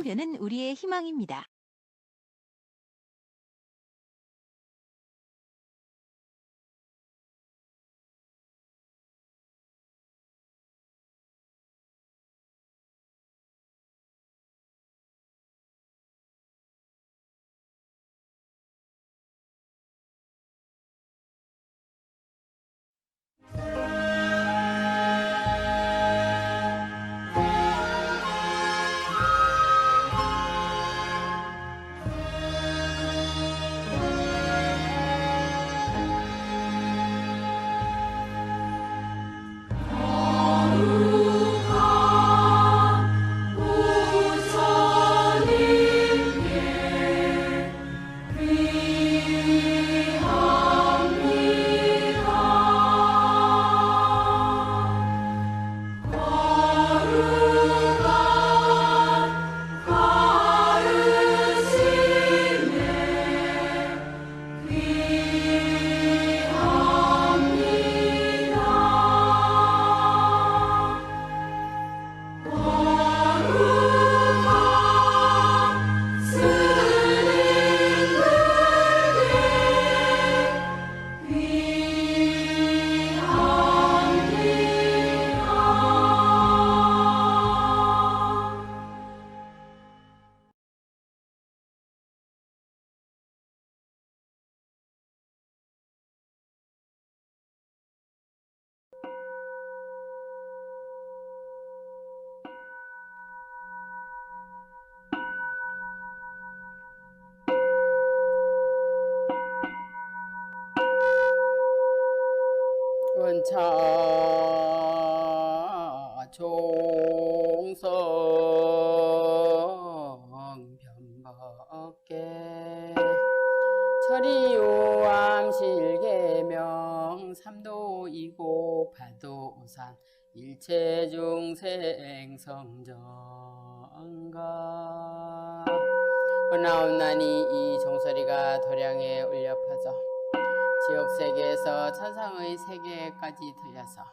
해보려는 우리의 희망입니다. 원차 종성 변법계 철이요암 실계명 삼도이고 파도산 일체중생 성정가 원나옵나니 이 종소리가 도량에 울려 퍼져 지옥세계에서 천상의 세계까지 들려서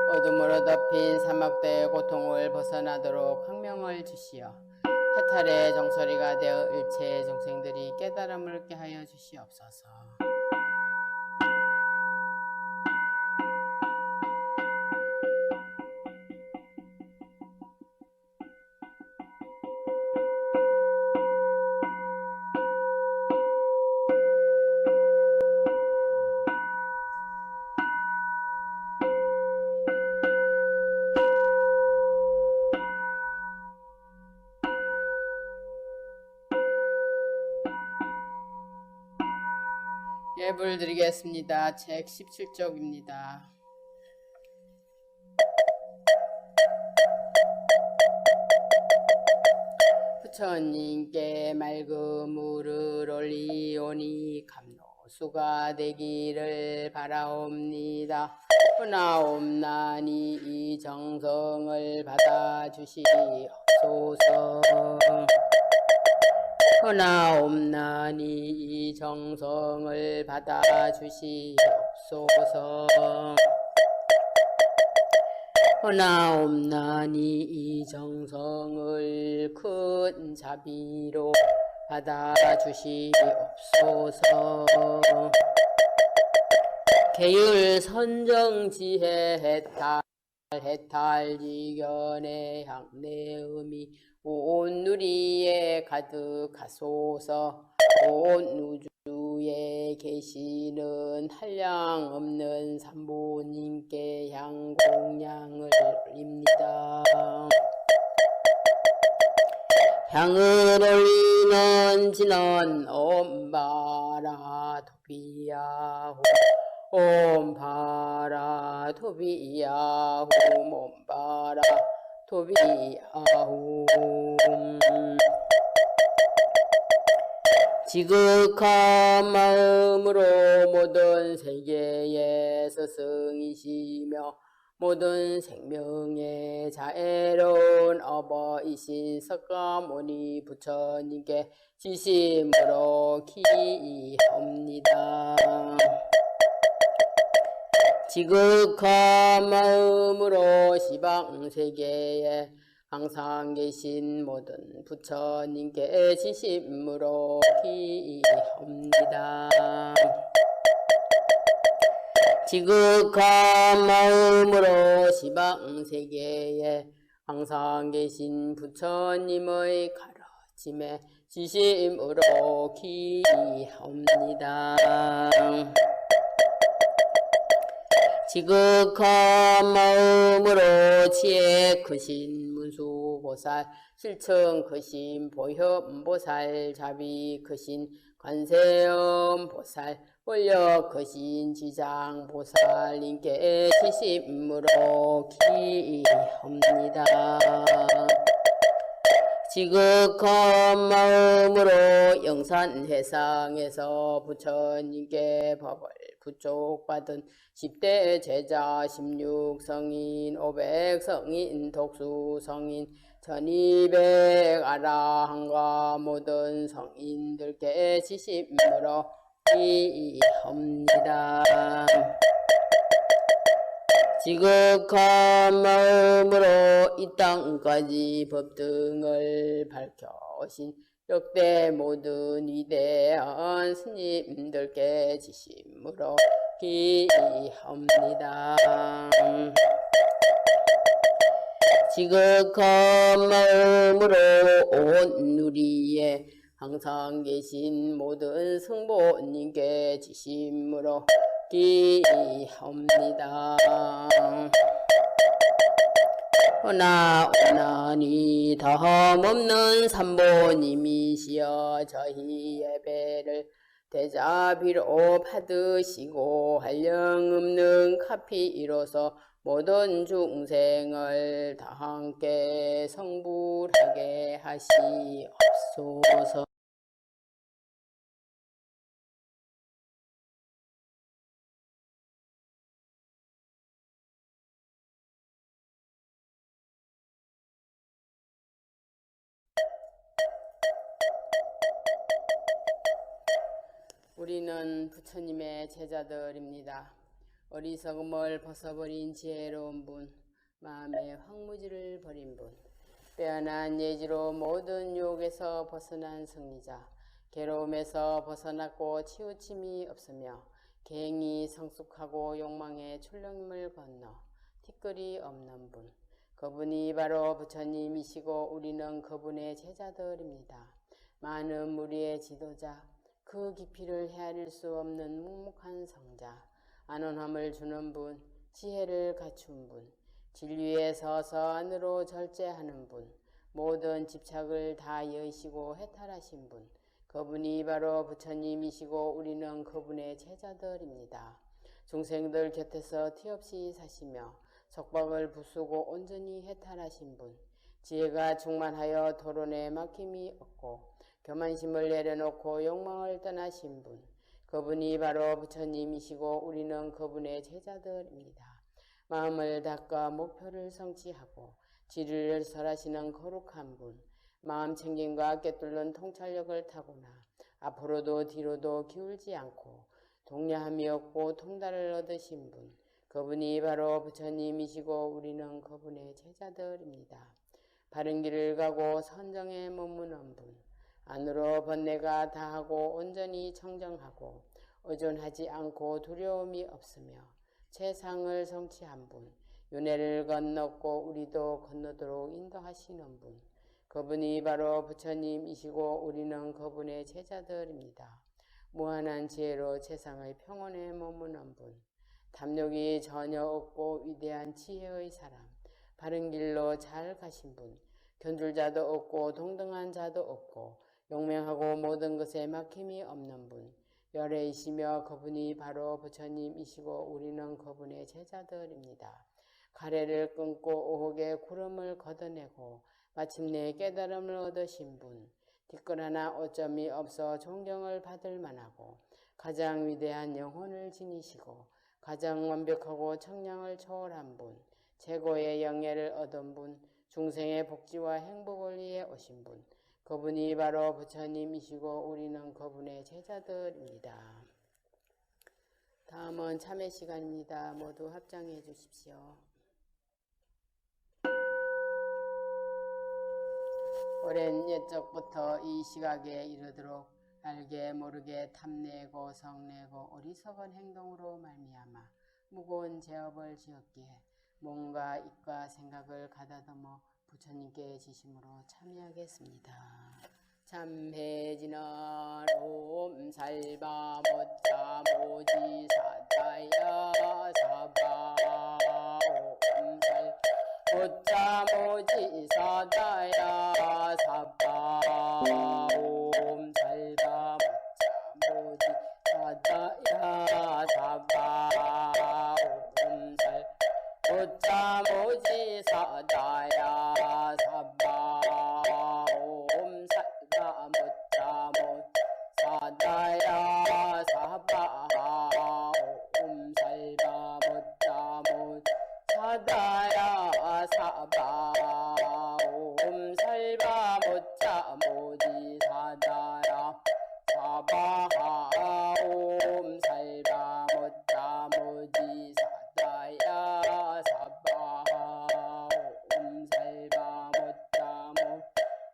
어둠으로 덮인 사막대의 고통을 벗어나도록 광명을 주시어 해탈의 종소리가 되어 일체의 중생들이 깨달음을 얻게 하여 주시옵소서. 예불 드리겠습니다. 책 17쪽입니다. 부처님께 맑은 물을 올리오니 감로수가 되기를 바라옵니다. 나옵나니 이 정성을 받아주시옵소서. 나옵나니 이 정성을 받아주시옵소서. 나옵나니 이 정성을 큰 자비로 받아주시옵소서. 계율 선정지혜 해탈 지견의 향내음이 온 누리에 가득하소서. 온 우주에 계시는 한량없는 삼보님께 향공양을 올립니다. 향을 올리는 진원 옴바라 도비야호 옴바라 도비야호 옴바라 도비야호. 지극한 마음으로 모든 세계의 스승이시며 모든 생명의 자애로운 어버이신 석가모니 부처님께 진심으로 기이옵니다. 지극한 마음으로 시방세계의 항상 계신 모든 부처님께 진심으로 기합니다. 지극한 마음으로 시방세계에 항상 계신 부처님의 가르침에 진심으로 기합니다. 지극한 마음으로 지혜 크신 문수보살, 실청 크신 보현보살, 자비 크신 관세음보살, 원력 크신 지장보살님께 진심으로 기합니다. 지극한 마음으로 영산회상에서 부처님께 법을 부족받은 10대 제자 16성인 500성인 독수성인 1200 아라한과 모든 성인들께 진심으로 기합니다. 지극한 마음으로 이 땅까지 법등을 밝혀오신 역대 모든 위대한 스님들께 진심으로 기합니다. 지극한 마음으로 온 누리에 항상 계신 모든 성보님께 진심으로 기합니다. 오나니 덤없는 삼보님이시여 저희 예배를 대자비로 받으시고 한량없는 카피로서 모든 중생을 다 함께 성불하게 하시옵소서. 우리는 부처님의 제자들입니다. 어리석음을 벗어버린 지혜로운 분, 마음의 황무지를 버린 분, 빼어난 예지로 모든 유혹에서 벗어난 승리자, 괴로움에서 벗어났고 치우침이 없으며 갱이 성숙하고 욕망의 출렁임을 건너 티끌이 없는 분, 그분이 바로 부처님이시고 우리는 그분의 제자들입니다. 많은 무리의 지도자, 그 깊이를 헤아릴 수 없는 묵묵한 성자, 안온함을 주는 분, 지혜를 갖춘 분, 진리에 서서 안으로 절제하는 분, 모든 집착을 다 여의시고 해탈하신 분, 그분이 바로 부처님이시고 우리는 그분의 제자들입니다. 중생들 곁에서 티없이 사시며 속박을 부수고 온전히 해탈하신 분, 지혜가 충만하여 토론에 막힘이 없고 교만심을 내려놓고 욕망을 떠나신 분, 그분이 바로 부처님이시고 우리는 그분의 제자들입니다. 마음을 닦아 목표를 성취하고 진리를 설하시는 거룩한 분, 마음 챙김과 꿰뚫는 통찰력을 타고나 앞으로도 뒤로도 기울지 않고 동려함이 없고 통달을 얻으신 분, 그분이 바로 부처님이시고 우리는 그분의 제자들입니다. 바른 길을 가고 선정에 머무는 분, 안으로 번뇌가 다하고 온전히 청정하고 의존하지 않고 두려움이 없으며 최상을 성취한 분, 윤회를 건넜고 우리도 건너도록 인도하시는 분, 그분이 바로 부처님이시고 우리는 그분의 제자들입니다. 무한한 지혜로 세상의 평온에 머무는 분, 탐욕이 전혀 없고 위대한 지혜의 사람, 바른 길로 잘 가신 분, 견줄자도 없고 동등한 자도 없고 용맹하고 모든 것에 막힘이 없는 분, 열애이시며 그분이 바로 부처님이시고 우리는 그분의 제자들입니다. 가래를 끊고 오혹의 구름을 걷어내고 마침내 깨달음을 얻으신 분, 티끌 하나 오점이 없어 존경을 받을 만하고 가장 위대한 영혼을 지니시고 가장 완벽하고 청량을 초월한 분, 최고의 영예를 얻은 분, 중생의 복지와 행복을 위해 오신 분, 그분이 바로 부처님이시고 우리는 그분의 제자들입니다. 다음은 참회 시간입니다. 모두 합장해 주십시오. 오랜 옛적부터 이 시각에 이르도록 알게 모르게 탐내고 성내고 어리석은 행동으로 말미암아 무거운 죄업을 지었기에 몸과 입과 생각을 가다듬어 부처님께 지심으로 참여하겠습니다. 참해지나 롬살바 못자 모지 사다야 사바 옴살 못자 모지 사다야 사바 옴살바 못자 모지 사다야 사바 옴살 못자 모지 사다야 사바 옴살바 못자 못 사다야 사바 옴살바 못자 못 사다야 사바 옴살바 못자 모지 사다야 사바 옴살바 못자 모지 사다야 사바 옴살바 못자 못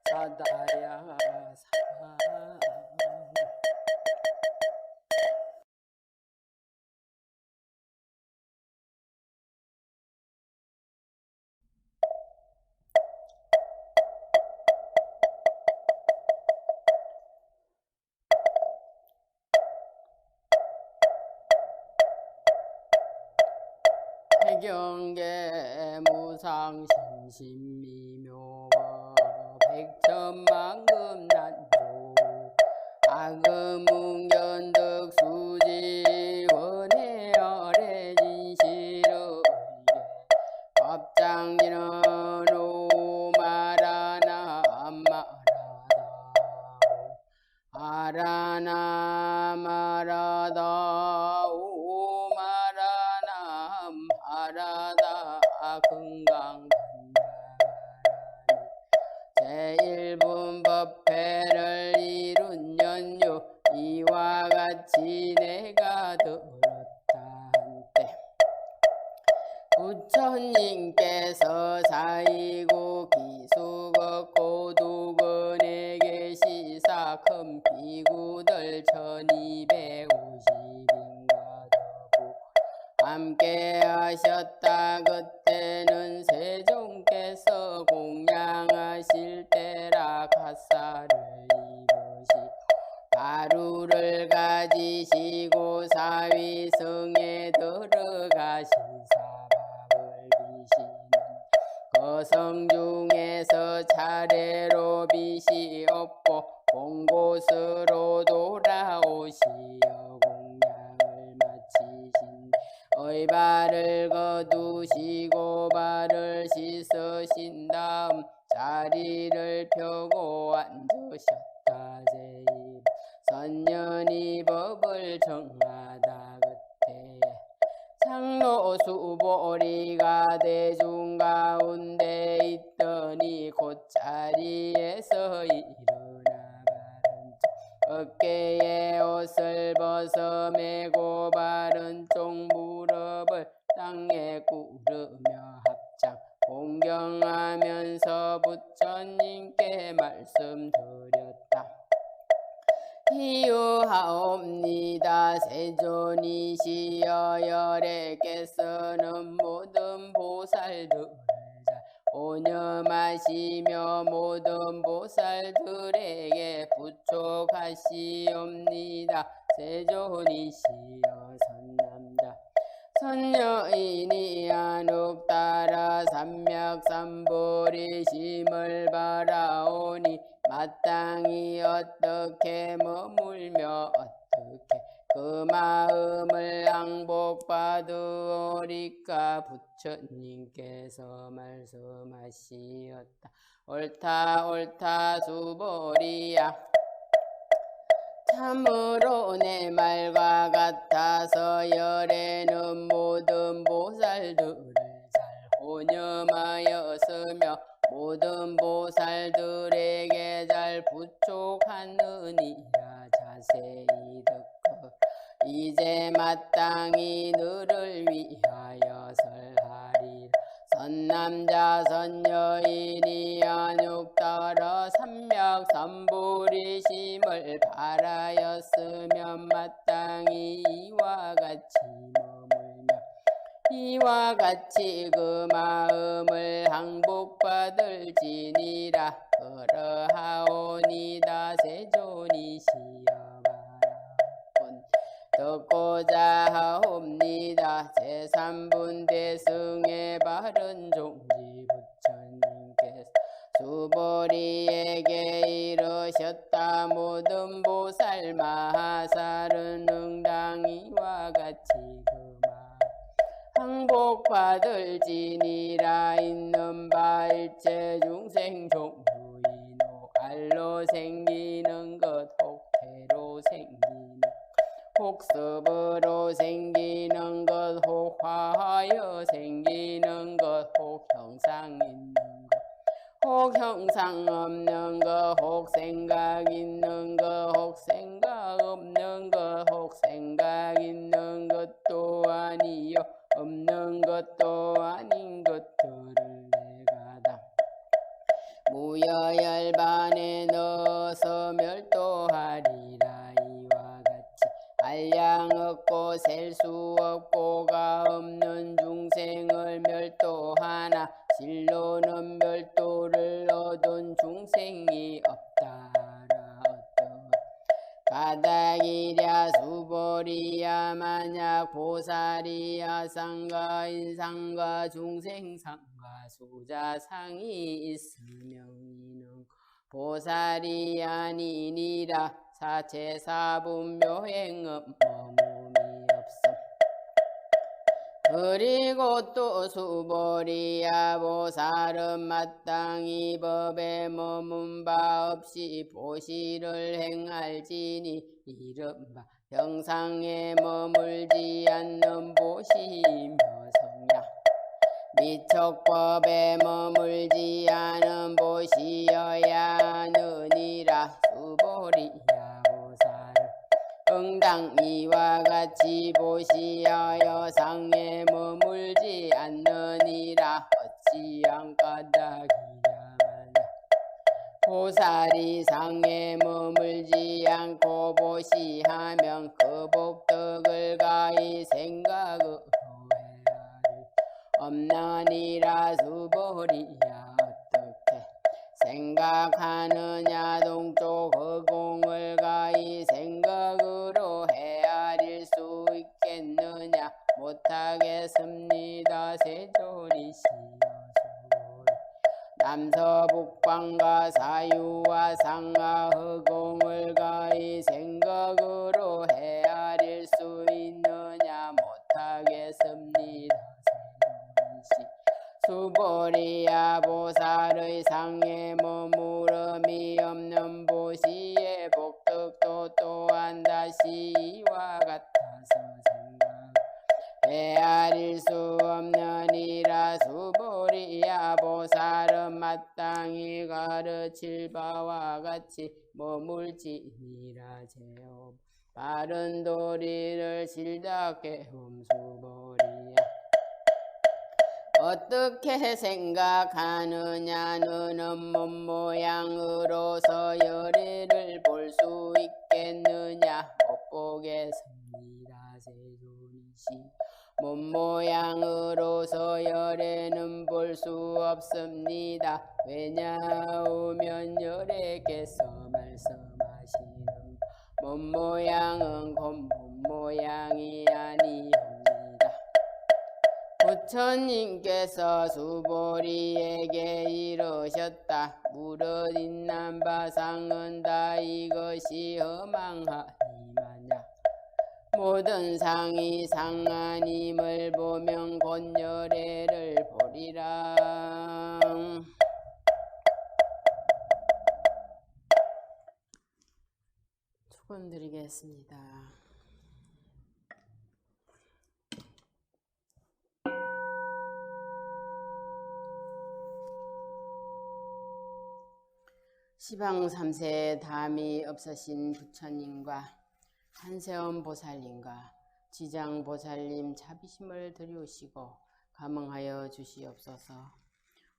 사다야 사바 해경계 무상심심미묘법 백천만금난조 아금웅견득수지 원해열해진시르 법장지는 오마라나 마라다 아라나 마라다 오마라나 마라다 금강반야라니 제1분법회를 이룬 연유 이와 같이 내가 들었다 한때 부처님께서 사이고 기수거 고두근에게 시사 큰 비구들 1250인가 더부 함께 하셨다. 그때는 세종께서 공양하실 때라 갓사를 입으시 가루를 가지시고 사위성에 들어가신 사밥을 비시는 거성 중에서 차례로 빛이 없고 본 곳으로 돌아오시어 공양을 마치신 의발을 거두시고 발을 씻으신 다음 자리를 펴고 앉으셨다. 제일 선년이 법을 정하다. 그때에 장로 수보리가 대중 가운데 있더니 곧자리에서 일어나 바른 어깨에 옷을 벗어 메고 바른 쪽 무릎을 땅에 꿇으며 합장 공경하면서 부처님께 말씀드렸다. 이유하옵니다. 세존이시여 열애께서는 모든 보살들을 잘 오념하시며 모든 보살들에게 부촉하시옵니다. 세존이시여 선남자 선여인이 한옥따라 삼맥삼보리심을 바라오니 마땅히 어떻게 머물며 어떻게 그 마음을 항복받으리까. 부처님께서 말씀하시었다. 옳다 옳다 수보리야. 참으로 내 말과 같아서 열애는 모든 보살들을 잘 호념하였으며 모든 보살들에게 잘 부촉하느니라. 자세히 듣고 이제 마땅히 너를 위하여 설하리라. 선남자 선여인이여 육더러 삼맥삼불이심을 바라였으면 마땅히 이와 같이 머물며 이와 같이 그 마음을 항복받을지니라. 그러하오니다. 세존이시여 바라본 듣고자 하옵니다. 제3분대승의 바른 종지 부처님께서 수보리에게 이르셨다. 모든 보살 마하살은 응당이와 같이 그 항복받을지니라. 있는 바 일체 중생 종류이노 알로 생기는 것 혹태로 생기는 혹습으로 생기는 것 혹화하여 생기는 것 혹형상 있는 것 혹형상 없는 것 혹생각 있는 것 혹생각 없는 것 혹생각 있는 것도 아니요 없는 것도 아닌 것들을 내가 다 무여열반에 넣어서 멸도하리라. 이와 같이 알량 없고 셀 수 없고가 없는 중생을 멸도하나 실로는 멸도를 얻은 중생이 없다라. 어떠 가닥이랴 수보리야 만약 보살이야 상가 인상과 중생상과 수자상이 있으면 이는 보살이 아니니라. 사체사분묘행은 머문이 없음. 그리고 또 수보리야 보살은 마땅히 법에 머문 바 없이 보시를 행할지니 이른바 형상에 머물지 않는 보시며 성야 미척법에 머물지 않은 보시여야 하느니라. 수보리야 보살은 응당 이와 같이 보시하여 상에 머물지 않느니라. 어찌한 까닭이랴 말라. 보살이 상에 머물지 않고 보시하면 그 복덕을 가히 생각으로 헤아릴 없나니라. 수보리야 어떻게 생각하느냐. 동쪽 허공을 가히 생각으로 헤아릴 수 있겠느냐. 못하겠습니다. 세존이시여 수보리 남서북방과 사유와 상하 허공을 가히 생각으로 헤아릴 수 있느냐. 못하겠습니다. 세존이시 수보리야 보살의 상에 머무름이 없는 보시의 복덕도 또한 다시 이와 같아서 생각 헤아릴 수 없느니라. 수보리야 보살은 마땅히 가르칠 바와 같이 머물지니라. 제옵 바른 도리를 실답게 수보리야 어떻게 생각하느냐. 너는 몸 모양으로서 열애를 볼 수 있겠느냐. 못 보겠습니다. 세존이시 몸 모양으로서 열애는 볼 수 없습니다. 왜냐하면 열애께서 말씀하시는 몸 모양은 곧 몸 모양이 아니옵니다. 부처님께서 수보리에게 이르셨다. 무릇 있는 바상은 다 이것이 허망하니 마냐. 모든 상이 상하님을 보면 곧 열애를 보리라. 축원드리겠습니다. 시방 3세에 담이 없으신 부처님과 한세음 보살님과 지장 보살님 자비심을 드리우시고 감응하여 주시옵소서.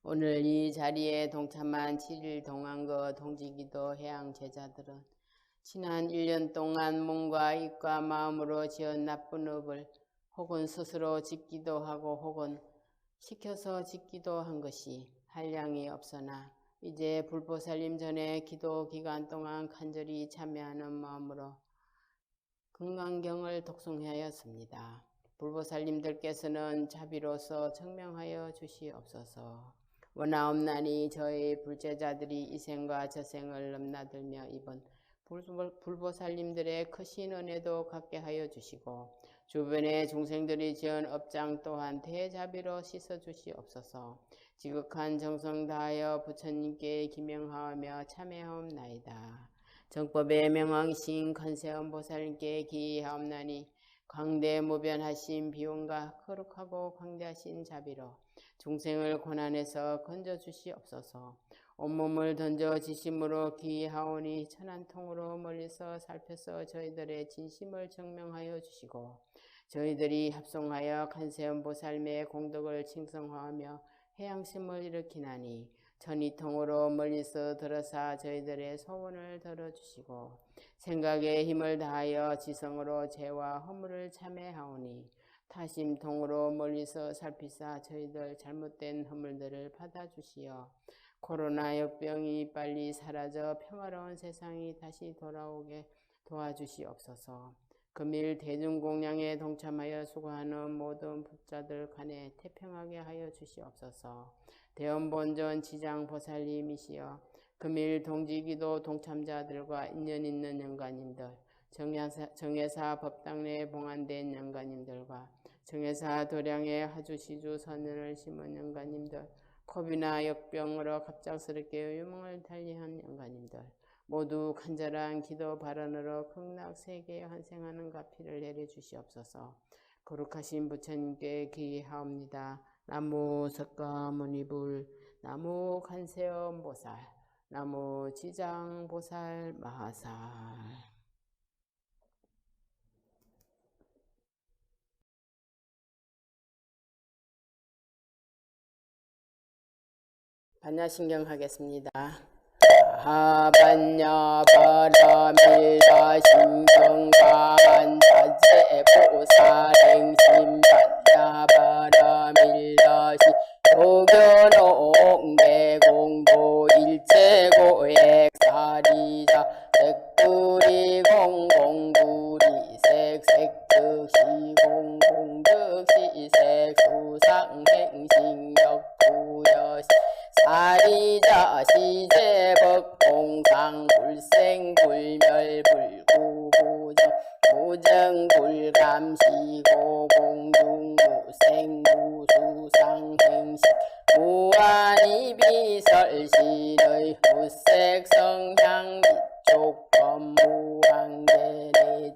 오늘 이 자리에 동참한 7일 동안거 동지기도 해양 제자들은 지난 1년 동안 몸과 입과 마음으로 지은 나쁜 업을 혹은 스스로 짓기도 하고 혹은 시켜서 짓기도 한 것이 한량이 없으나 이제 불보살님 전에 기도 기간 동안 간절히 참여하는 마음으로 금강경을 독송하였습니다. 불보살님들께서는 자비로서 청명하여 주시옵소서. 원하옵나니 저희 불제자들이 이 생과 저생을 넘나들며 이번 불보살님들의 크신 은혜도 갖게 하여 주시고 주변의 중생들이 지은 업장 또한 대자비로 씻어 주시옵소서. 지극한 정성 다하여 부처님께 기명하며 참회하옵나이다. 정법의 명왕이신 관세음 보살님께 기하옵나니 광대무변하신 비용과 거룩하고 광대하신 자비로 중생을 고난에서 건져 주시옵소서. 온몸을 던져 지심으로 기하오니 천한통으로 멀리서 살펴서 저희들의 진심을 증명하여 주시고 저희들이 합송하여 관세음 보살님의 공덕을 칭송하며 해양심을 일으키나니 천이통으로 멀리서 들어사 저희들의 소원을 들어주시고 생각에 힘을 다하여 지성으로 죄와 허물을 참회하오니 타심통으로 멀리서 살피사 저희들 잘못된 허물들을 받아주시어 코로나 역병이 빨리 사라져 평화로운 세상이 다시 돌아오게 도와주시옵소서. 금일 대중공양에 동참하여 수고하는 모든 법자들 간에 태평하게 하여 주시옵소서. 대원본전 지장보살님이시여 금일 동지기도 동참자들과 인연 있는 영가님들, 정회사 법당 내에 봉안된 영가님들과 정회사 도량에 하주시주 선언을 심은 영가님들, 코비나 역병으로 갑작스럽게 유명을 달리한 영가님들 모두 간절한 기도 발언으로 극락세계에 환생하는 가피를 내려주시옵소서. 거룩하신 부처님께 기하옵니다. 나무 석가모니불, 나무 관세음보살, 나무 지장보살 마하살. 반야신경 하겠습니다. 하반야 바라밀라 신경관 자제보살행심 반야 바라밀라 시 도견옥 내공도 일체고액 사리자 색구리 공공구리 색색득시 공공득시 색수상행신역 구여시 사리자 시제법 공상 불생 불멸 불구부정 무정 불감시고 공중 무생 무수상행식 무한이 비설신의 무색 성향 미촉범 무한계내지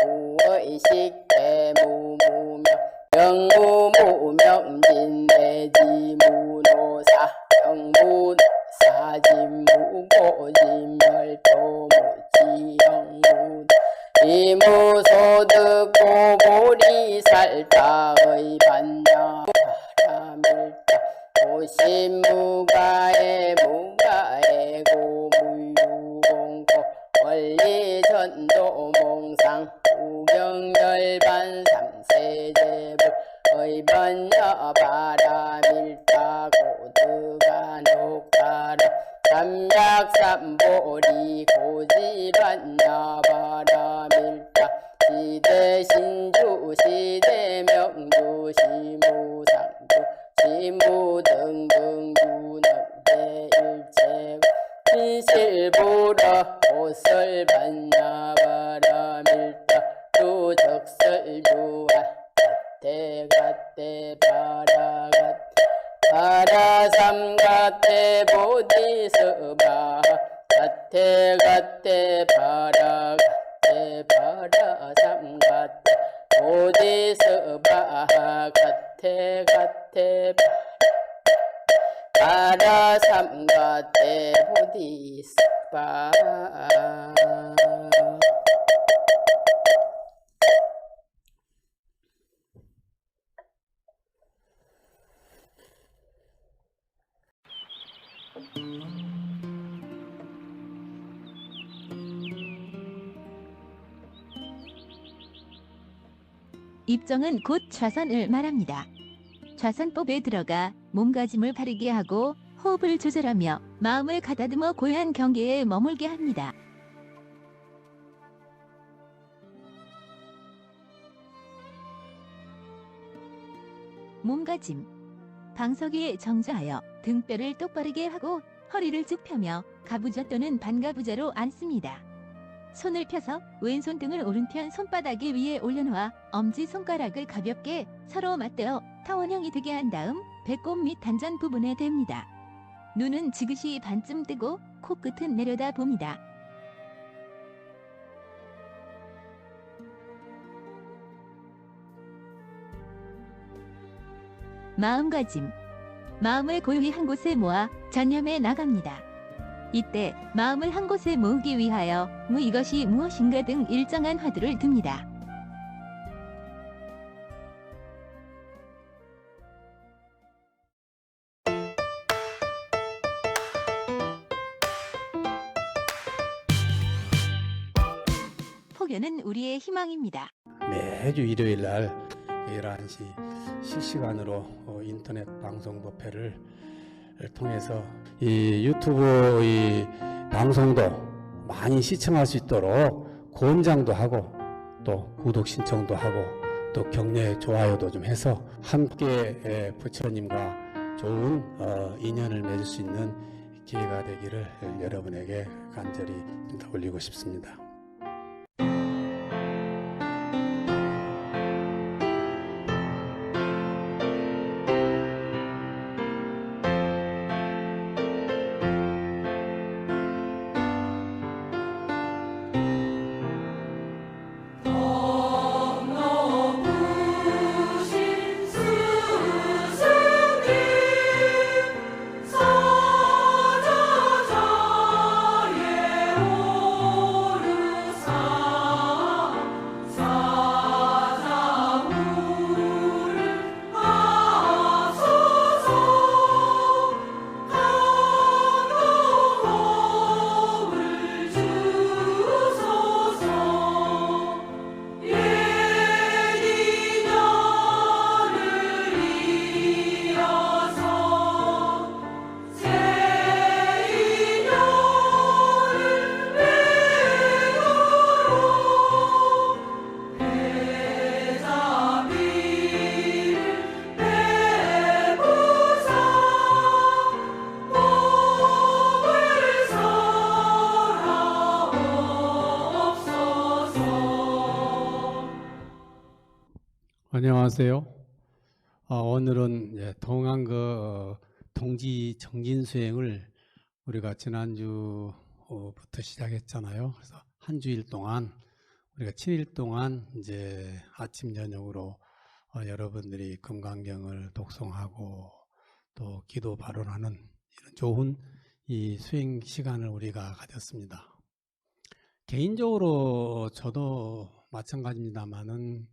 무의식 대무무명 영무무명진내지 무노사 영무사진무고진멸도무지영무 이무소득고보리살타의 반야 바라밀타 오신무가의 무가의 고무유공고 원리전도몽상 우경열반 삼세제불 의반야 바라밀타 고드가 녹가라 삼약삼보리 고지반야 바라밀타 시대신주 시대명주 시무상주 시무등등주능대일체고 이실부러 옷을반야 바라밀타 두적설주아 가떼 바라갓 바라삼가떼 보디스바 가떼 바라가떼 바라삼가떼 보디스바 가떼 바라삼가떼 보디스바. 입정은 곧 좌선을 말합니다. 좌선법에 들어가 몸가짐을 바르게 하고 호흡을 조절하며 마음을 가다듬어 고요한 경계에 머물게 합니다. 몸가짐. 방석에 정좌하여 등뼈를 똑바르게 하고 허리를 쭉 펴며 가부좌 또는 반가부좌로 앉습니다. 손을 펴서 왼손 등을 오른편 손바닥에 위에 올려놓아 엄지손가락을 가볍게 서로 맞대어 타원형이 되게 한 다음 배꼽 및 단전 부분에 댑니다. 눈은 지그시 반쯤 뜨고 코끝은 내려다 봅니다. 마음가짐. 마음을 고요히 한 곳에 모아 전념해 나갑니다. 이때 마음을 한 곳에 모으기 위하여 이것이 무엇인가 등 일정한 화두를 둡니다. 폭염은 우리의 희망입니다. 매주 일요일 날 11시 실시간으로 인터넷 방송 법회를 통해서 이 유튜브 이 방송도 많이 시청할 수 있도록 권장도 하고 또 구독 신청도 하고 또 격려 좋아요도 좀 해서 함께 부처님과 좋은 인연을 맺을 수 있는 기회가 되기를 여러분에게 간절히 올리고 싶습니다. 안녕하세요. 오늘은 동안그 동지 정진 수행을 우리가 지난주부터 시작했잖아요. 그래서 한 주일 동안 우리가 7일 동안 이제 아침 저녁으로 여러분들이 금강경을 독송하고 또 기도 발언하는 이런 좋은 이 수행 시간을 우리가 가졌습니다. 개인적으로 저도 마찬가지입니다만은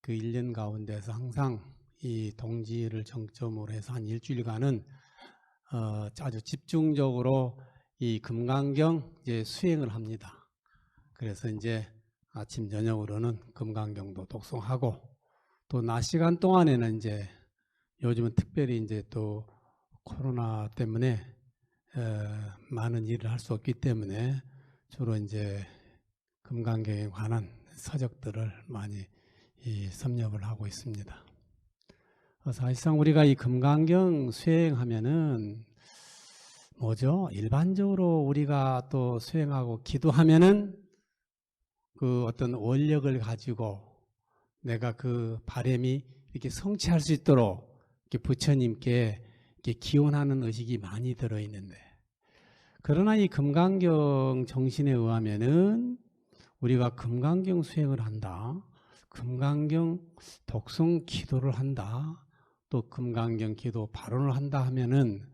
그 1년 가운데서 항상 이 동지를 정점으로 해서 한 일주일간은 아주 집중적으로 이 금강경 이제 수행을 합니다. 그래서 이제 아침 저녁으로는 금강경도 독송하고 또 낮 시간 동안에는 이제 요즘은 특별히 이제 또 코로나 때문에 많은 일을 할 수 없기 때문에 주로 이제 금강경에 관한 서적들을 많이 섭렵을 하고 있습니다. 사실상 우리가 이 금강경 수행하면은 뭐죠? 일반적으로 우리가 또 수행하고 기도하면은 그 어떤 원력을 가지고 내가 그 바람이 이렇게 성취할 수 있도록 이렇게 부처님께 이렇게 기원하는 의식이 많이 들어있는데, 그러나 이 금강경 정신에 의하면은 우리가 금강경 수행을 한다, 금강경 독송 기도를 한다, 또 금강경 기도 발언을 한다 하면은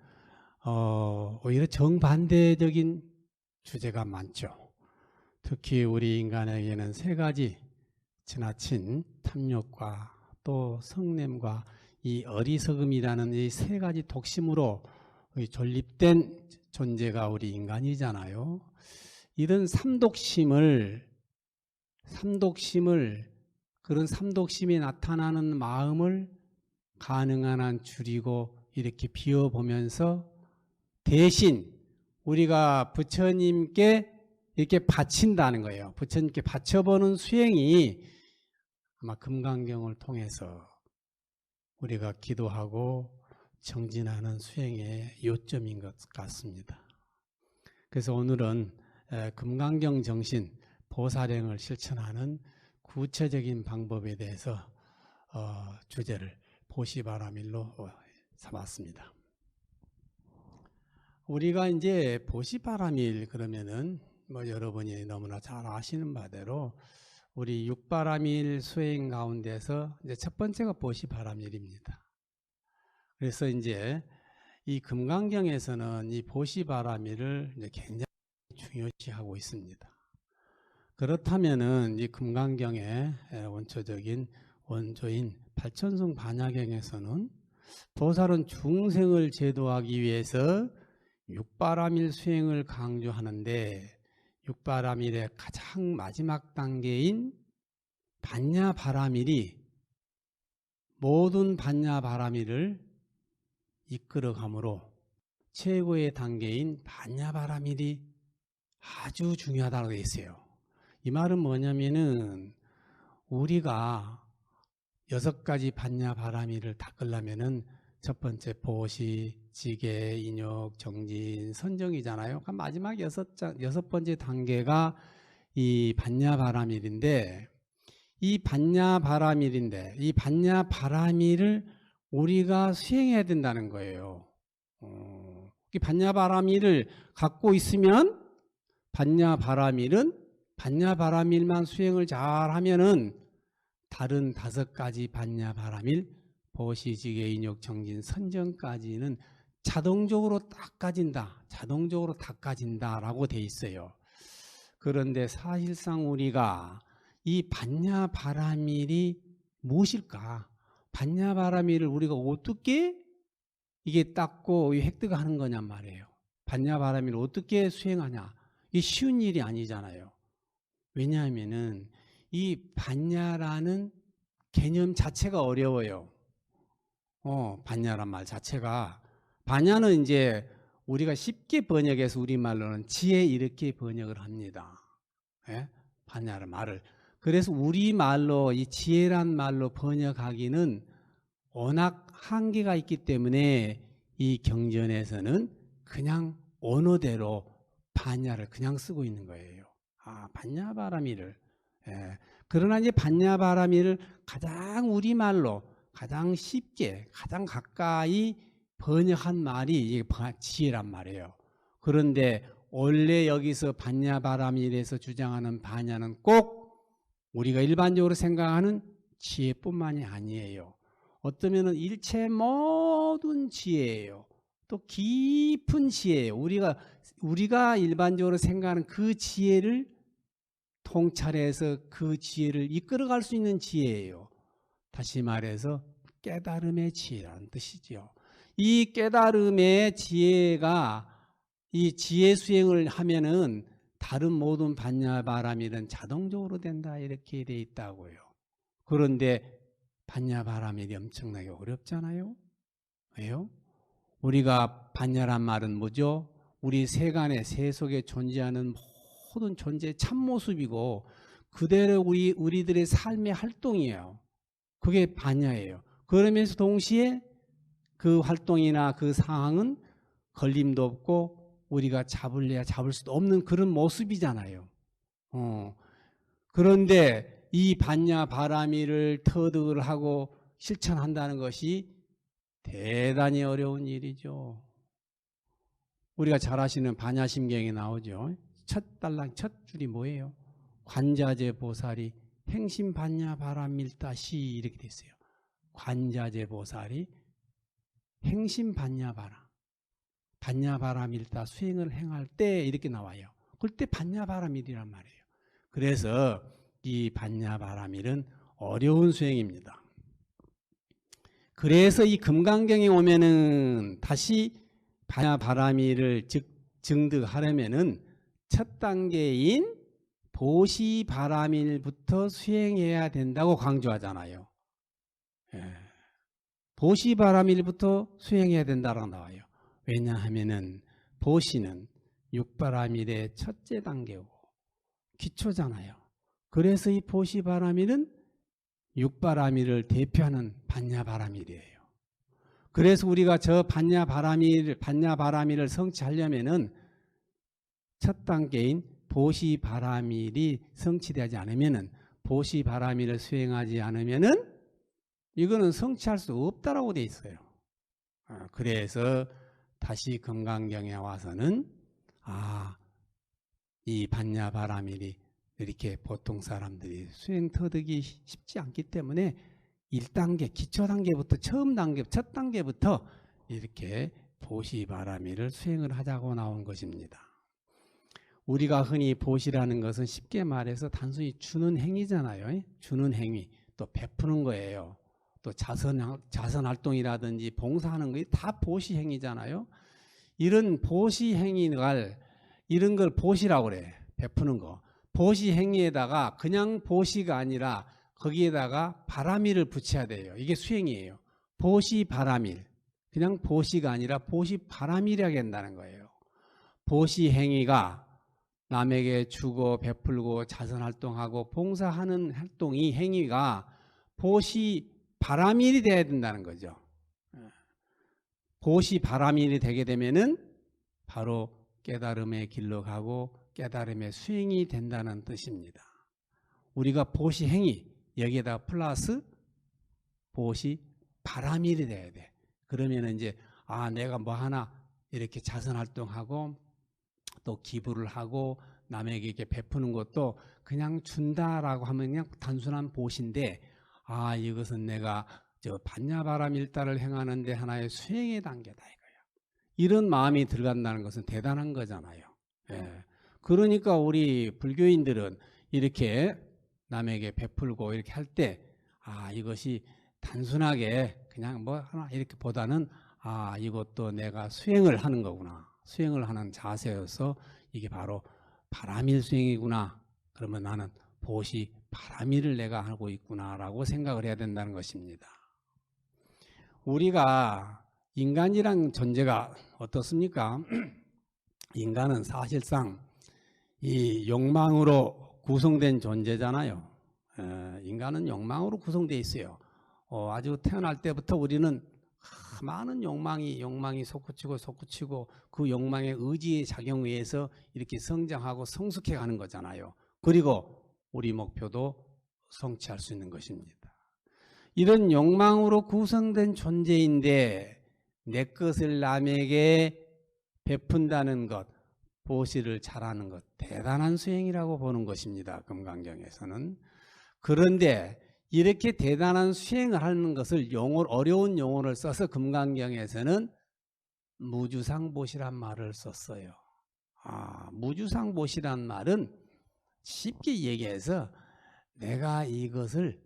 오히려 정반대적인 주제가 많죠. 특히 우리 인간에게는 세 가지 지나친 탐욕과 또 성냄과 이 어리석음이라는 이 세 가지 독심으로 존립된 존재가 우리 인간이잖아요. 이런 삼독심을 그런 삼독심이 나타나는 마음을 가능한 한 줄이고 이렇게 비워보면서 대신 우리가 부처님께 이렇게 바친다는 거예요. 부처님께 바쳐보는 수행이 아마 금강경을 통해서 우리가 기도하고 정진하는 수행의 요점인 것 같습니다. 그래서 오늘은 금강경 정신 보살행을 실천하는 구체적인 방법에 대해서 주제를 보시바라밀로 삼았습니다. 우리가 이제 보시바라밀 그러면은 뭐 여러분이 너무나 잘 아시는 바대로 우리 육바라밀 수행 가운데서 이제 첫 번째가 보시바라밀입니다. 그래서 이제 이 금강경에서는 이 보시바라밀을 이제 굉장히 중요시하고 있습니다. 그렇다면은 이 금강경의 원초적인 원조인 팔천성 반야경에서는 보살은 중생을 제도하기 위해서 육바라밀 수행을 강조하는데 육바라밀의 가장 마지막 단계인 반야바라밀이 모든 반야바라밀을 이끌어가므로 최고의 단계인 반야바라밀이 아주 중요하다고 되어 있어요. 이 말은 뭐냐면은 우리가 6가지 반야바라밀을 닦으려면은 첫 번째 보시, 지계, 인욕, 정진, 선정이잖아요. 그러니까 마지막 6번째 단계가 이 반야바라밀인데 이 반야바라밀을 우리가 수행해야 된다는 거예요. 이 반야바라밀을 갖고 있으면 반야바라밀만 수행을 잘 하면은 다른 5가지 반야바라밀, 보시지계, 인욕, 정진, 선정까지는 자동적으로 다 까진다라고 돼 있어요. 그런데 사실상 우리가 이 반야바라밀이 무엇일까? 반야바라밀을 우리가 어떻게 이게 닦고 획득하는 거냔 말이에요. 반야바라밀을 어떻게 수행하냐? 이게 쉬운 일이 아니잖아요. 왜냐하면은 이 반야라는 개념 자체가 어려워요. 반야란 말 자체가. 반야는 이제 우리가 쉽게 번역해서 우리말로는 지혜 이렇게 번역을 합니다. 예? 반야란 말을. 그래서 우리말로 이 지혜란 말로 번역하기는 워낙 한계가 있기 때문에 이 경전에서는 그냥 언어대로 반야를 그냥 쓰고 있는 거예요. 반야바라밀을. 예. 그러나 이제 반야바라밀을 가장 우리말로 가장 쉽게 가장 가까이 번역한 말이 이게 지혜란 말이에요. 그런데 원래 여기서 반야바라밀에서 주장하는 반야는 꼭 우리가 일반적으로 생각하는 지혜뿐만이 아니에요. 어쩌면은 일체 모든 지혜예요. 또 깊은 지혜예요. 우리가 일반적으로 생각하는 그 지혜를 통찰해서 그 지혜를 이끌어갈 수 있는 지혜예요. 다시 말해서 깨달음의 지혜라는 뜻이죠. 이 깨달음의 지혜가 이 지혜 수행을 하면은 다른 모든 반야바라밀은 자동적으로 된다 이렇게 돼 있다고요. 그런데 반야바라밀이 엄청나게 어렵잖아요. 왜요? 우리가 반야란 말은 뭐죠? 우리 세간에 세 속에 존재하는 모든 존재의 참모습이고 그대로 우리들의 삶의 활동이에요. 그게 반야예요. 그러면서 동시에 그 활동이나 그 상황은 걸림도 없고 우리가 잡을래야 잡을 수도 없는 그런 모습이잖아요. 그런데 이 반야바라밀을 터득을 하고 실천한다는 것이 대단히 어려운 일이죠. 우리가 잘 아시는 반야심경에 나오죠. 첫 줄이 뭐예요? 관자재 보살이 행심 반야바라밀다시 이렇게 돼 있어요. 관자재 보살이 행심 반야바라밀다 수행을 행할 때 이렇게 나와요. 그때 반야바라밀이란 말이에요. 그래서 이 반야바라밀은 어려운 수행입니다. 그래서 이 금강경에 오면은 다시 반야바라밀을 증득하려면은 첫 단계인 보시바라밀부터 수행해야 된다고 강조하잖아요. 예. 보시바라밀부터 수행해야 된다고 나와요. 왜냐하면은 보시는 육바라밀의 첫째 단계고 기초잖아요. 그래서 이 보시바라밀은 육바라밀을 대표하는 반야바라밀이에요. 그래서 우리가 저 반야바라밀을 성취하려면은 첫 단계인 보시바라밀이 성취되지 않으면은, 보시바라밀을 수행하지 않으면은 이거는 성취할 수 없다라고 돼 있어요. 그래서 다시 금강경에 와서는 이 반야바라밀이 이렇게 보통 사람들이 수행 터득이 쉽지 않기 때문에 1단계, 기초 단계부터 첫 단계부터 이렇게 보시바라밀을 수행을 하자고 나온 것입니다. 우리가 흔히 보시라는 것은 쉽게 말해서 단순히 주는 행위잖아요. 주는 행위, 또 베푸는 거예요. 또 자선활동이라든지 봉사하는 것이 다 보시 행위잖아요. 이런 보시 행위를 이런 걸 보시라고 그래. 베푸는 거. 보시 행위에다가 그냥 보시가 아니라 거기에다가 바라밀을 붙여야 돼요. 이게 수행이에요. 보시 바라밀. 그냥 보시가 아니라 보시 바라밀이라고 한다는 거예요. 보시 행위가 남에게 주고 베풀고 자선활동하고 봉사하는 활동이 행위가 보시 바라밀이 돼야 된다는 거죠. 보시 바라밀이 되게 되면은 바로 깨달음의 길로 가고 깨달음의 수행이 된다는 뜻입니다. 우리가 보시 행위 여기에다 플러스 보시 바라밀이 돼야 돼. 그러면 이제 내가 뭐 하나 이렇게 자선활동하고 또 기부를 하고 남에게 이렇게 베푸는 것도 그냥 준다라고 하면 그냥 단순한 보시인데 이것은 내가 저 반야바라밀다를 행하는데 하나의 수행의 단계다 이거야. 이런 마음이 들어간다는 것은 대단한 거잖아요. 예. 그러니까 우리 불교인들은 이렇게 남에게 베풀고 이렇게 할 때 이것이 단순하게 그냥 뭐 하나 이렇게 보다는 이것도 내가 수행을 하는 거구나. 수행을 하는 자세여서 이게 바로 바라밀 수행이구나. 그러면 나는 보시 바라밀을 내가 하고 있구나라고 생각을 해야 된다는 것입니다. 우리가 인간이란 존재가 어떻습니까? 인간은 사실상 이 욕망으로 구성된 존재잖아요. 인간은 욕망으로 구성되어 있어요. 아주 태어날 때부터 우리는 많은 욕망이 솟구치고 그 욕망의 의지의 작용에 의해서 이렇게 성장하고 성숙해 가는 거잖아요. 그리고 우리 목표도 성취할 수 있는 것입니다. 이런 욕망으로 구성된 존재인데 내 것을 남에게 베푼다는 것, 보시를 잘하는 것, 대단한 수행이라고 보는 것입니다. 금강경에서는. 그런데 이렇게 대단한 수행을 하는 것을 어려운 용어를 써서 금강경에서는 무주상보시란 말을 썼어요. 무주상보시란 말은 쉽게 얘기해서 내가 이것을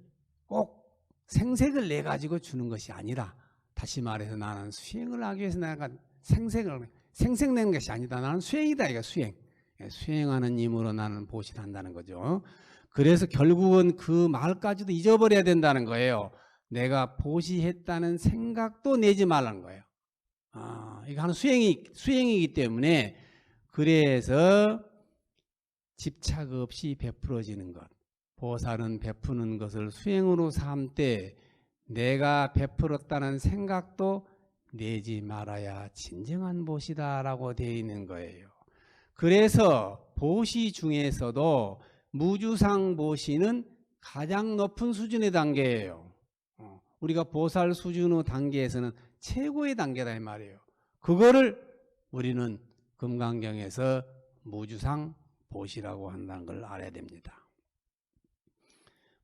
꼭 생색을 내 가지고 주는 것이 아니라, 다시 말해서 나는 수행을 하기 위해서 내가 생색내는 것이 아니다. 나는 수행이다. 이거 수행하는 힘으로 나는 보시를 한다는 거죠. 그래서 결국은 그 말까지도 잊어버려야 된다는 거예요. 내가 보시했다는 생각도 내지 말라는 거예요. 이거 하는 수행이기 때문에, 그래서 집착 없이 베풀어지는 것, 보살은 베푸는 것을 수행으로 삼되 내가 베풀었다는 생각도 내지 말아야 진정한 보시다라고 되어 있는 거예요. 그래서 보시 중에서도 무주상 보시는 가장 높은 수준의 단계예요. 우리가 보살 수준의 단계에서는 최고의 단계다 이 말이에요. 그거를 우리는 금강경에서 무주상 보시라고 한다는 걸 알아야 됩니다.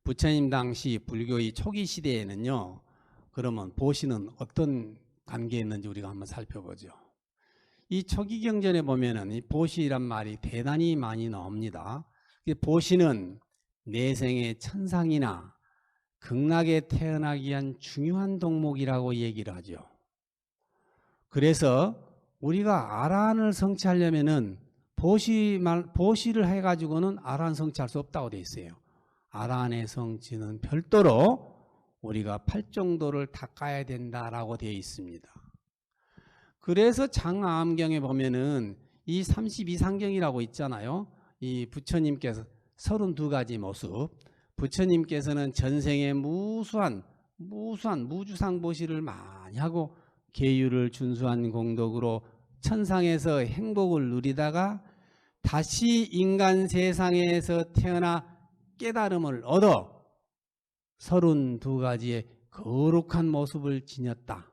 부처님 당시 불교의 초기 시대에는요, 그러면 보시는 어떤 단계에 있는지 우리가 한번 살펴보죠. 이 초기 경전에 보면은 이 보시란 말이 대단히 많이 나옵니다. 보시는 내생의 천상이나 극락에 태어나기 위한 중요한 덕목이라고 얘기를 하죠. 그래서 우리가 아라한을 성취하려면은 보시를 해가지고는 아란 성취할 수 없다고 돼 있어요. 아란의 성취는 별도로 우리가 팔정도를 닦아야 된다라고 되어 있습니다. 그래서 장암경에 보면은 이 32상경이라고 있잖아요. 이 부처님께서 32가지 모습, 부처님께서는 전생에 무수한 무주상보시를 많이 하고 계율을 준수한 공덕으로 천상에서 행복을 누리다가 다시 인간 세상에서 태어나 깨달음을 얻어 32가지의 거룩한 모습을 지녔다.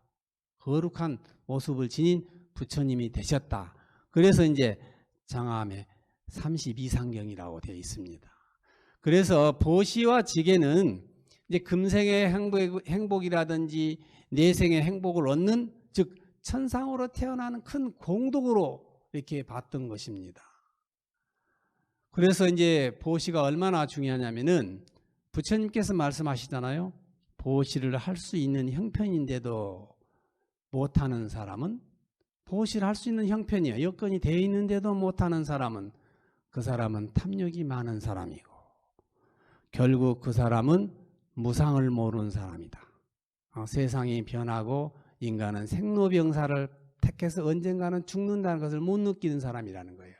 거룩한 모습을 지닌 부처님이 되셨다. 그래서 이제 장암에 32상경이라고 되어 있습니다. 그래서 보시와 지계는 이제 금생의 행복이라든지 내생의 행복을 얻는, 즉 천상으로 태어나는 큰 공덕으로 이렇게 봤던 것입니다. 그래서 이제 보시가 얼마나 중요하냐면은 부처님께서 말씀하시잖아요. 보시를 할 수 있는 형편인데도 못하는 사람은, 보시를 할 수 있는 형편이에요. 여건이 되어 있는데도 못하는 사람은 그 사람은 탐욕이 많은 사람이고 결국 그 사람은 무상을 모르는 사람이다. 세상이 변하고 인간은 생로병사를 택해서 언젠가는 죽는다는 것을 못 느끼는 사람이라는 거예요.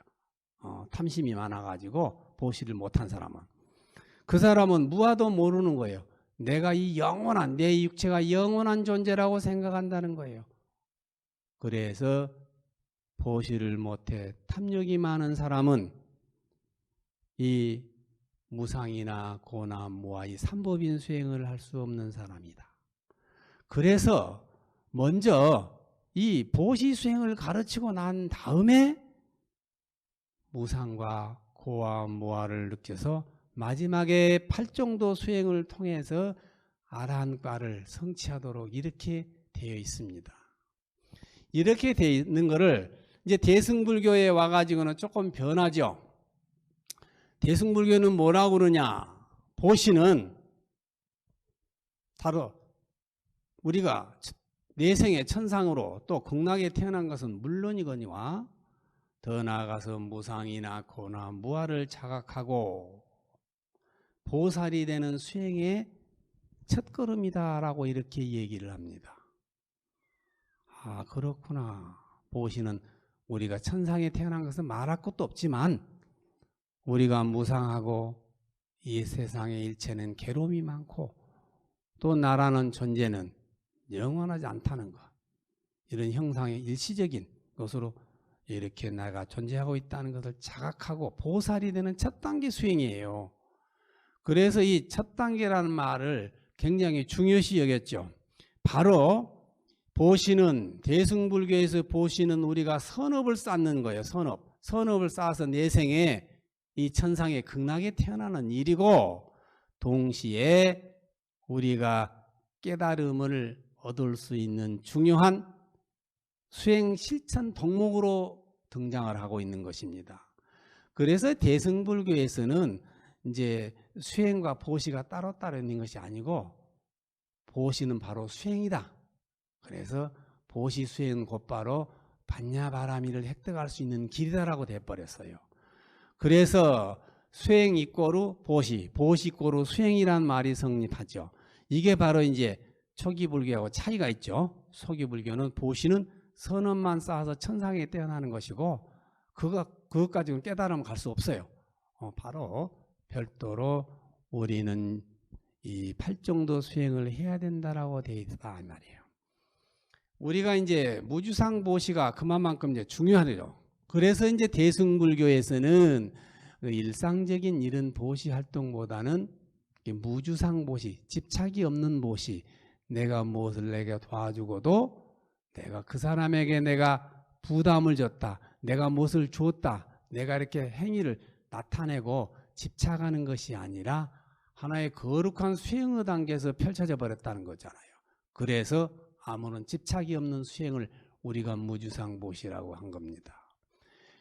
탐심이 많아가지고 보시를 못한 사람은. 그 사람은 무아도 모르는 거예요. 내가 이 영원한, 내 육체가 영원한 존재라고 생각한다는 거예요. 그래서 보시를 못해 탐욕이 많은 사람은 이 무상이나 고나 무아 이 삼법인 수행을 할 수 없는 사람이다. 그래서 먼저 이 보시 수행을 가르치고 난 다음에 무상과 고와 무아를 느껴서 마지막에 팔정도 수행을 통해서 아라한과를 성취하도록 이렇게 되어 있습니다. 이렇게 되어 있는 거를 이제 대승불교에 와가지고는 조금 변하죠. 대승불교는 뭐라고 그러냐? 보시는 바로 우리가 내생의 천상으로 또 극락에 태어난 것은 물론이거니와 더 나아가서 무상이나 고나 무아를 자각하고 보살이 되는 수행의 첫걸음이다라고 이렇게 얘기를 합니다. 아, 그렇구나. 보시는 우리가 천상에 태어난 것은 말할 것도 없지만 우리가 무상하고 이 세상의 일체는 괴로움이 많고 또 나라는 존재는 영원하지 않다는 것, 이런 형상의 일시적인 것으로 이렇게 내가 존재하고 있다는 것을 자각하고 보살이 되는 첫 단계 수행이에요. 그래서 이 첫 단계라는 말을 굉장히 중요시 여겼죠. 바로 보시는, 대승불교에서 보시는 우리가 선업을 쌓는 거예요. 선업을 쌓아서 내생에 이 천상의 극락에 태어나는 일이고 동시에 우리가 깨달음을 얻을 수 있는 중요한 수행 실천 덕목으로 등장을 하고 있는 것입니다. 그래서 대승불교에서는 이제 수행과 보시가 따로따로 있는 것이 아니고 보시는 바로 수행이다. 그래서 보시 수행은 곧바로 반야바라미를 획득할 수 있는 길이다라고 돼버렸어요. 그래서 수행 이꼬르 보시, 보시 이꼬르 수행이란 말이 성립하죠. 이게 바로 이제 초기 불교하고 차이가 있죠. 초기 불교는 보시는 선업만 쌓아서 천상에 태어나는 것이고 그것 가지고는 깨달으면 갈 수 없어요. 바로 별도로 우리는 이 팔정도 수행을 해야 된다라고 되어 있다 이 말이에요. 우리가 이제 무주상 보시가 그만큼 이제 중요하죠. 그래서 이제 대승불교에서는 일상적인 이런 보시 활동보다는 무주상 보시, 집착이 없는 보시, 내가 무엇을 내게 도와주고도 내가 그 사람에게 내가 부담을 줬다, 내가 무엇을 줬다, 내가 이렇게 행위를 나타내고 집착하는 것이 아니라 하나의 거룩한 수행의 단계에서 펼쳐져 버렸다는 거잖아요. 그래서 아무런 집착이 없는 수행을 우리가 무주상 보시라고 한 겁니다.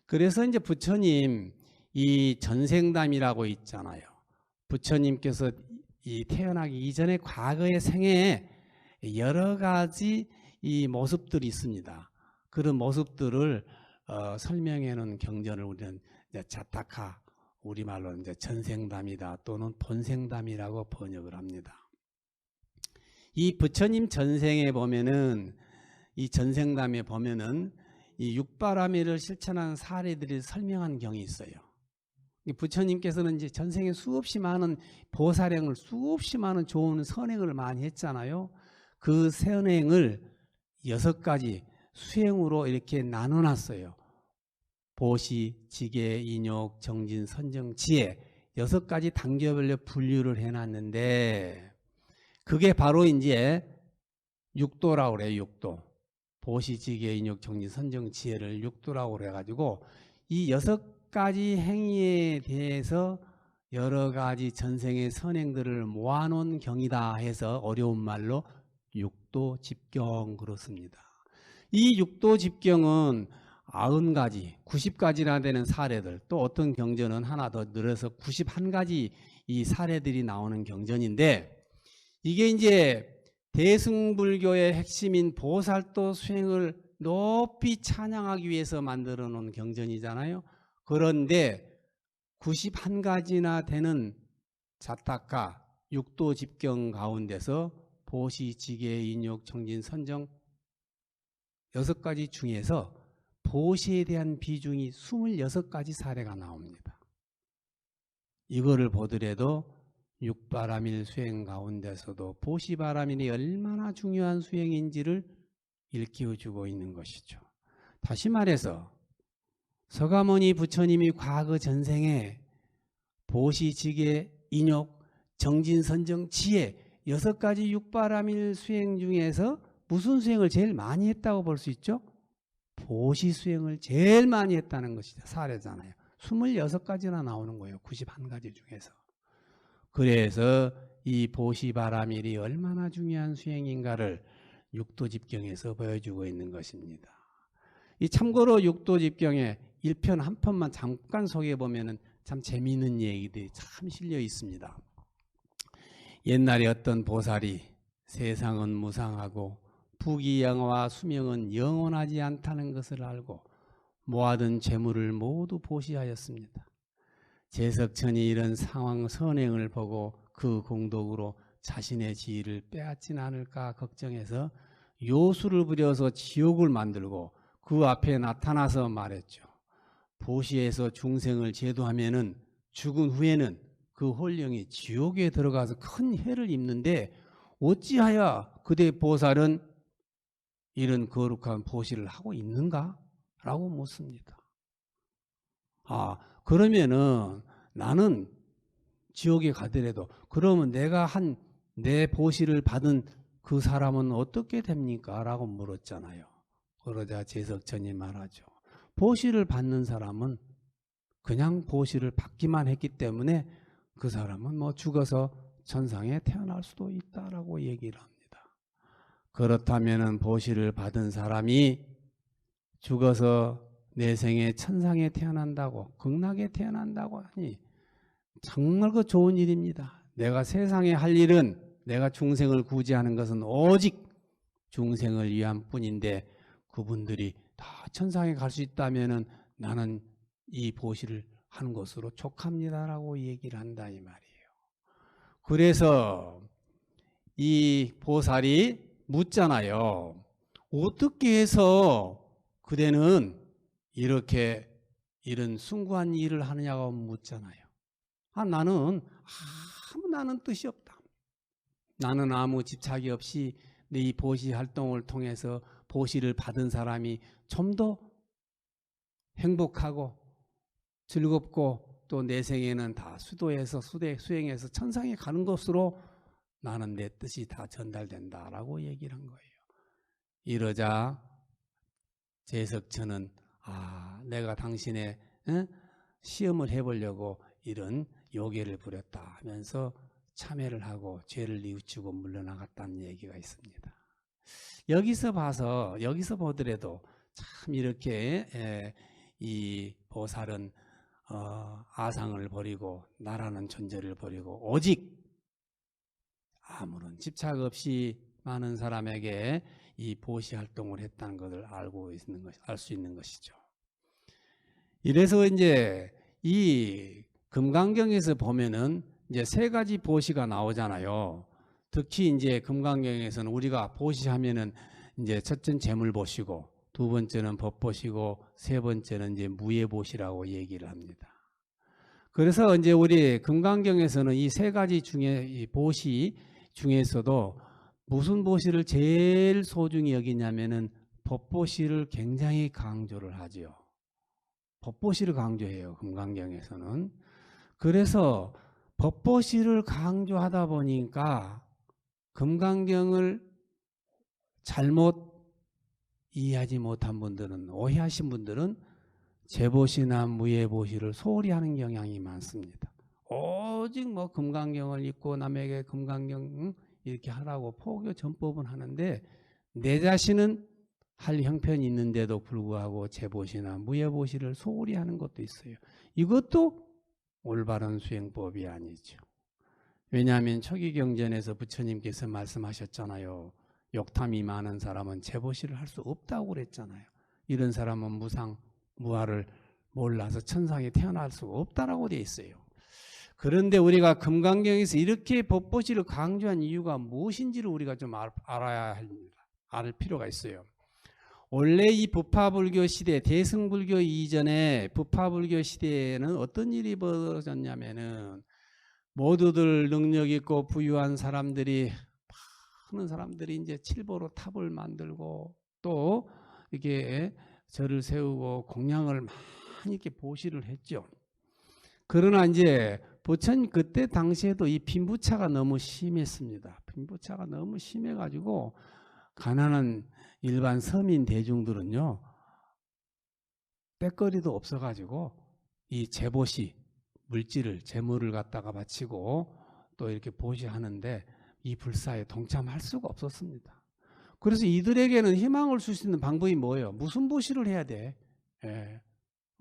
그래서 이제 부처님 이 전생담이라고 있잖아요. 부처님께서 이 태어나기 이전의 과거의 생애에 여러 가지 이 모습들이 있습니다. 그런 모습들을 설명해 놓은 경전을 우리는 이제 자타카, 우리말로 이제 전생담이다 또는 본생담이라고 번역을 합니다. 이 부처님 전생에 보면은, 이 전생담에 보면은 이 육바라밀을 실천한 사례들이 설명한 경이 있어요. 부처님께서는 이제 전생에 수없이 많은 보살행을, 수없이 많은 좋은 선행을 많이 했잖아요. 그 선행을 6가지 수행으로 이렇게 나눠놨어요. 보시, 지계, 인욕, 정진, 선정, 지혜 6가지 단계별로 분류를 해놨는데, 그게 바로 이제 육도라고 그래요. 육도. 보시, 지계, 인욕, 정진, 선정, 지혜를 육도라고 그래가지고 이 6가지 행위에 대해서 여러 가지 전생의 선행들을 모아놓은 경이다 해서 어려운 말로 육도집경 그렇습니다. 이 육도집경은 90가지, 90가지나 되는 사례들, 또 어떤 경전은 하나 더 늘어서 91가지 이 사례들이 나오는 경전인데, 이게 이제 대승불교의 핵심인 보살도 수행을 높이 찬양하기 위해서 만들어 놓은 경전이잖아요. 그런데 91가지나 되는 자타카 육도집경 가운데서 보시, 지계, 인욕, 정진, 선정 6가지 중에서 보시에 대한 비중이 26가지 사례가 나옵니다. 이거를 보더라도 육바라밀 수행 가운데서도 보시바라밀이 얼마나 중요한 수행인지를 일깨워주고 있는 것이죠. 다시 말해서 서가모니 부처님이 과거 전생에 보시, 지계, 인욕, 정진, 선정, 지혜 6가지 육바라밀 수행 중에서 무슨 수행을 제일 많이 했다고 볼 수 있죠? 보시 수행을 제일 많이 했다는 것이죠. 사례잖아요. 26가지나 나오는 거예요. 91가지 중에서. 그래서 이 보시바라밀이 얼마나 중요한 수행인가를 육도집경에서 보여주고 있는 것입니다. 이 참고로 육도집경에 1편 한 편만 잠깐 소개해 보면은 참 재미있는 얘기들이 참 실려 있습니다. 옛날에 어떤 보살이 세상은 무상하고 부귀영화와 수명은 영원하지 않다는 것을 알고 모아둔 재물을 모두 보시하였습니다. 제석천이 이런 상황 선행을 보고 그 공덕으로 자신의 지위를 빼앗진 않을까 걱정해서 요술을 부려서 지옥을 만들고 그 앞에 나타나서 말했죠. 보시에서 중생을 제도하면은 죽은 후에는 그 홀령이 지옥에 들어가서 큰 해를 입는데 어찌하여 그대 보살은 이런 거룩한 보시를 하고 있는가? 라고 묻습니다. 그러면은 나는 지옥에 가더라도 그러면 내가 내 보시를 받은 그 사람은 어떻게 됩니까? 라고 물었잖아요. 그러자 제석천이 말하죠. 보시를 받는 사람은 그냥 보시를 받기만 했기 때문에 그 사람은 뭐 죽어서 천상에 태어날 수도 있다라고 얘기를 합니다. 그렇다면은 보시를 받은 사람이 죽어서 내생에 천상에 태어난다고, 극락에 태어난다고 하니 정말 그 좋은 일입니다. 내가 세상에 할 일은, 내가 중생을 구제하는 것은 오직 중생을 위한 뿐인데 그분들이 다 천상에 갈 수 있다면은 나는 이 보시를 하는 것으로 족합니다라고 얘기를 한다 이 말이에요. 그래서 이 보살이 묻잖아요. 어떻게 해서 그대는 이렇게 이런 숭고한 일을 하느냐고 묻잖아요. 나는 뜻이 없다. 나는 아무 집착이 없이 내 이 보시 활동을 통해서 보시를 받은 사람이 좀 더 행복하고 즐겁고 또 내 생에는 다 수행해서 천상에 가는 것으로 나는 내 뜻이 다 전달된다라고 얘기를 한 거예요. 이러자 제석천은 내가 당신의 시험을 해보려고 이런 요괴를 부렸다 하면서 참회를 하고 죄를 뉘우치고 물러나갔다는 얘기가 있습니다. 여기서 보더라도 참 이렇게 이 보살은 아상을 버리고 나라는 존재를 버리고 오직 아무런 집착 없이 많은 사람에게 이 보시 활동을 했다는 것을 알 수 있는 것이죠. 이래서 이제 이 금강경에서 보면은 이제 세 가지 보시가 나오잖아요. 특히 이제 금강경에서는 우리가 보시하면은 이제 첫째는 재물보시고, 두 번째는 법보시고, 세 번째는 이제 무예보시라고 얘기를 합니다. 그래서 이제 우리 금강경에서는 이 세 가지 중에 이 보시 중에서도 무슨 보시를 제일 소중히 여기냐면은 법보시를 굉장히 강조를 하죠. 법보시를 강조해요, 금강경에서는. 그래서 법보시를 강조하다 보니까 금강경을 잘못 이해하지 못한 분들은, 오해하신 분들은 재보시나 무예보시를 소홀히 하는 경향이 많습니다. 오직 뭐 금강경을 읽고 남에게 금강경 이렇게 하라고 포교 전법은 하는데 내 자신은 할 형편이 있는데도 불구하고 재보시나 무예보시를 소홀히 하는 것도 있어요. 이것도 올바른 수행법이 아니죠. 왜냐하면 초기경전에서 부처님께서 말씀하셨잖아요. 욕탐이 많은 사람은 재보시를 할 수 없다고 그랬잖아요. 이런 사람은 무상, 무아를 몰라서 천상에 태어날 수 없다라고 되어 있어요. 그런데 우리가 금강경에서 이렇게 법보시를 강조한 이유가 무엇인지를 우리가 좀 알아야 합니다. 알 필요가 있어요. 원래 이 부파불교 시대, 대승불교 이전에 부파불교 시대에는 어떤 일이 벌어졌냐면은 모두들 능력 있고 부유한 사람들이, 많은 사람들이 이제 칠보로 탑을 만들고 또 이렇게 절을 세우고 공양을 많이 이렇게 보시를 했죠. 그러나 이제 부처님 그때 당시에도 이 빈부차가 너무 심했습니다. 빈부차가 너무 심해가지고 가난한 일반 서민 대중들은요, 떼거리도 없어가지고 이 재보시, 물질을, 재물을 갖다가 바치고 또 이렇게 보시하는데 이 불사에 동참할 수가 없었습니다. 그래서 이들에게는 희망을 줄 수 있는 방법이 뭐예요? 무슨 보시를 해야 돼?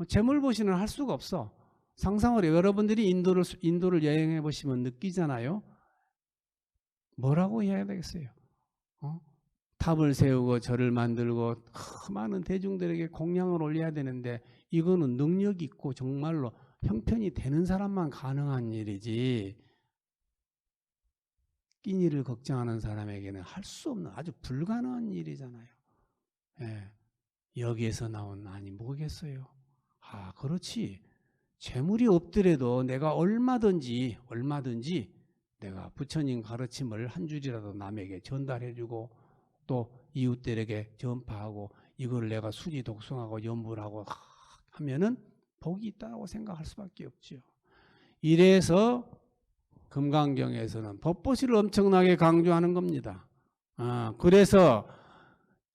재물 보시는 할 수가 없어. 상상을 해요. 여러분들이 인도를 여행해 보시면 느끼잖아요. 뭐라고 해야 되겠어요? 탑을 세우고 절을 만들고 많은 대중들에게 공양을 올려야 되는데 이거는 능력 있고 정말로 형편이 되는 사람만 가능한 일이지 끼니를 걱정하는 사람에게는 할 수 없는 아주 불가능한 일이잖아요. 여기에서 나온 아니 뭐겠어요? 아, 그렇지. 재물이 없더라도 내가 얼마든지 내가 부처님 가르침을 한 줄이라도 남에게 전달해주고 또 이웃들에게 전파하고 이걸 내가 수지 독송하고 연부를 하고 하면은 복이 있다고 생각할 수밖에 없죠. 이래서 금강경에서는 법보시를 엄청나게 강조하는 겁니다. 그래서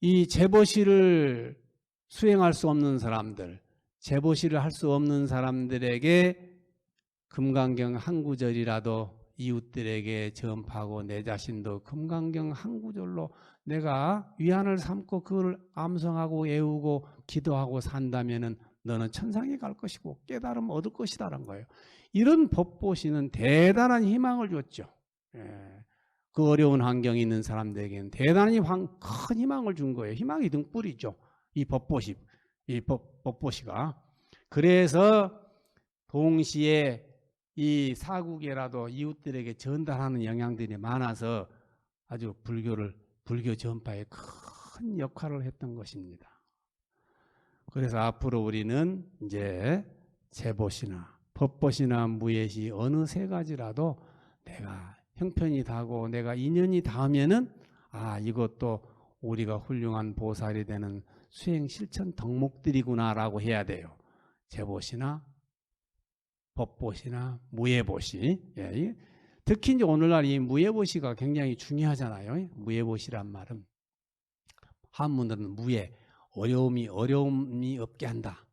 이 재보시를 수행할 수 없는 사람들, 재보시를 할 수 없는 사람들에게 금강경 한 구절이라도 이웃들에게 전파하고 내 자신도 금강경 한 구절로 내가 위안을 삼고 그걸 암송하고 외우고 기도하고 산다면은 너는 천상에 갈 것이고 깨달음 얻을 것이다라는 거예요. 이런 법보시는 대단한 희망을 줬죠. 그 어려운 환경에 있는 사람들에게는 대단히 큰 희망을 준 거예요. 희망이 등불이죠. 이 법보시, 이 법보시가. 그래서 동시에 이 사국에라도 이웃들에게 전달하는 영향들이 많아서 아주 불교 전파에 큰 역할을 했던 것입니다. 그래서 앞으로 우리는 이제 재보시나 법보시나 무예시 어느 세 가지라도 내가 형편이 닿고 내가 인연이 닿으면은 이것도 우리가 훌륭한 보살이 되는 수행 실천 덕목들이구나라고 해야 돼요. 재보시나 법보시나 무예보시. 특히 이제 오늘날 이 무예보시가 굉장히 중요하잖아요. 무예보시란 말은 한문으로는 무예, 어려움이 없게 한다.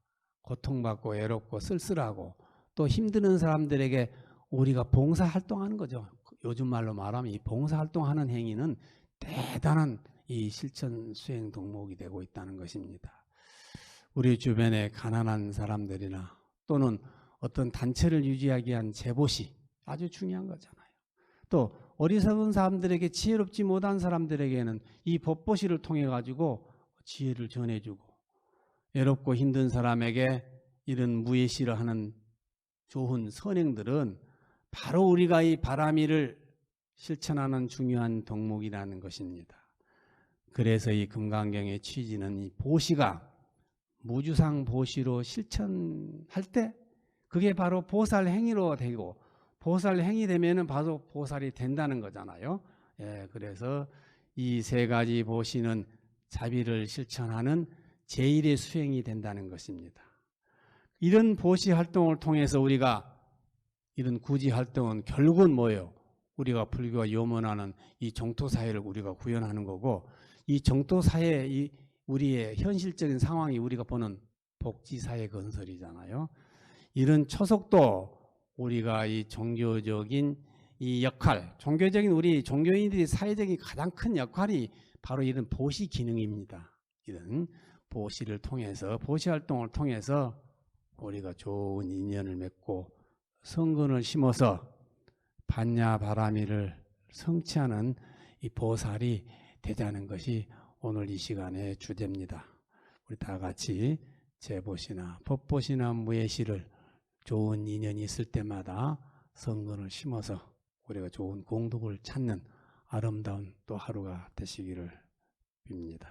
고통받고 외롭고 쓸쓸하고 또 힘드는 사람들에게 우리가 봉사활동하는 거죠. 요즘 말로 말하면 이 봉사활동하는 행위는 대단한 이 실천 수행 덕목이 되고 있다는 것입니다. 우리 주변에 가난한 사람들이나 또는 어떤 단체를 유지하기 위한 재보시 아주 중요한 거잖아요. 또 어리석은 사람들에게 지혜롭지 못한 사람들에게는 이 법보시를 통해 가지고 지혜를 전해주고 외롭고 힘든 사람에게 이런 무예시를 하는 좋은 선행들은 바로 우리가 이 바람이를 실천하는 중요한 덕목이라는 것입니다. 그래서 이 금강경의 취지는 이 보시가 무주상 보시로 실천할 때 그게 바로 보살 행위로 되고, 보살 행위 되면은 바로 보살이 된다는 거잖아요. 예, 그래서 이 세 가지 보시는 자비를 실천하는 제1의 수행이 된다는 것입니다. 이런 보시 활동을 통해서 우리가 이런 구지 활동은 결국은 뭐예요? 우리가 불교가 요문하는 이 정토사회를 우리가 구현하는 거고, 이 정토사회, 이 우리의 현실적인 상황이 우리가 보는 복지사회 건설이잖아요. 이런 초석도 우리가 이 종교적인 이 역할, 종교적인 우리 종교인들이 사회적인 가장 큰 역할이 바로 이런 보시 기능입니다. 이런 보시를 통해서, 보시 활동을 통해서 우리가 좋은 인연을 맺고 성근을 심어서 반야 바라미를 성취하는 이 보살이 되자는 것이 오늘 이 시간의 주제입니다. 우리 다 같이 제보시나 법보시나 무예시를 좋은 인연이 있을 때마다 성근을 심어서 우리가 좋은 공덕을 찾는 아름다운 또 하루가 되시기를 빕니다.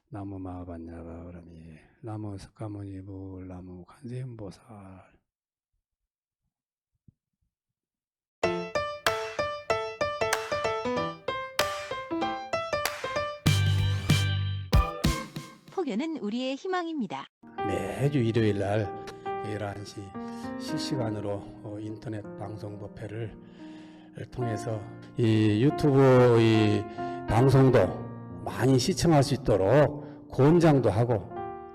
나무 마반야바라미, 나무 석가모니불, 나무 관세음보살. 포교는 우리의 희망입니다. 매주 일요일 날 11시 실시간으로 인터넷 방송 법회를 통해서 이 유튜브 이 방송도 많이 시청할 수 있도록 권장도 하고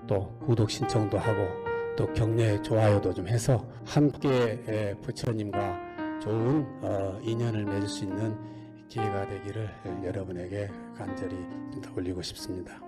또 구독 신청도 하고 또 격려 좋아요도 좀 해서 함께 부처님과 좋은 인연을 맺을 수 있는 기회가 되기를 여러분에게 간절히 올리고 싶습니다.